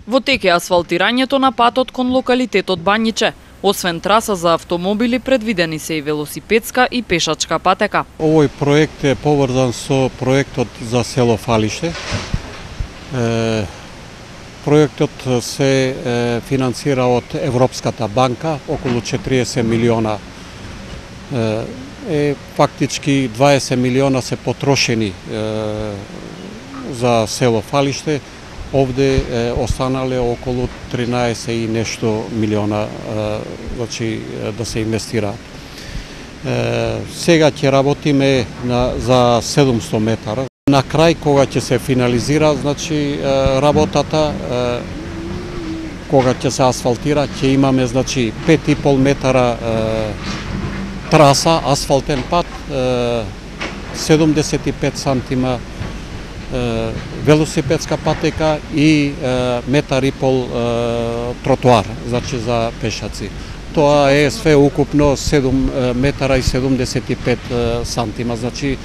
Во тек е асфалтирањето на патот кон локалитетот Бањиче. Освен траса за автомобили, предвидени се и велосипедска и пешачка патека. Овој проект е поврзан со проектот за село Фалиште. Проектот се финансира од Европската банка, околу 40 милиона. Фактички 20 милиона се потрошени за село Фалиште. Овде останале околу 13 и нешто милиона значи да се инвестираат. Сега ќе работиме за 700 метара. На крај кога ќе се финализира значи работата, кога ќе се асфалтира, ќе имаме значи 5,5 метара траса асфалтен пат, 75 сантима велосипедска патека и метар и пол тротоар, значи за пешаци. Тоа е све укупно 7 метара и 75 сантима, значи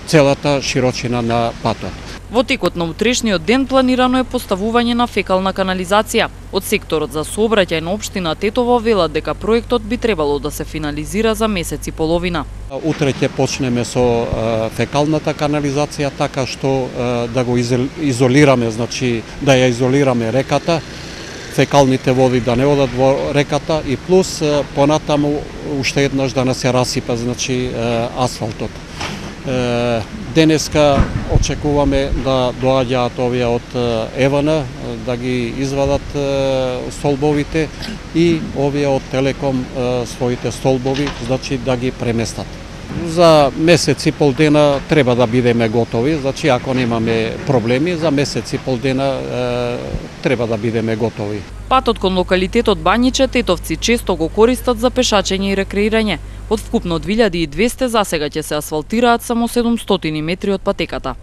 целата широчина на патот. Во текот на утрешниот ден планирано е поставување на фекална канализација. Од секторот за сообраќај на општина Тетово велат дека проектот би требало да се финализира за месец и половина. Утре ќе почнеме со фекалната канализација, така што да го изолираме, значи да ја изолираме реката, фекалните води да не одат во реката и плюс понатаму уште еднаш да не се расипа, значи асфалтот. Денеска очекуваме да доаѓаат овие од ЕВН, да ги извадат столбовите и овие од Телеком своите столбови, значи да ги преместат. За месец и пол дена треба да бидеме готови, значи ако немаме проблеми, за месец и пол дена треба да бидеме готови. Патот кон локалитетот Бањиче тетовци често го користат за пешачење и рекреирање. Од вкупно 2200 засега ќе се асфалтираат само 700 метри од патеката.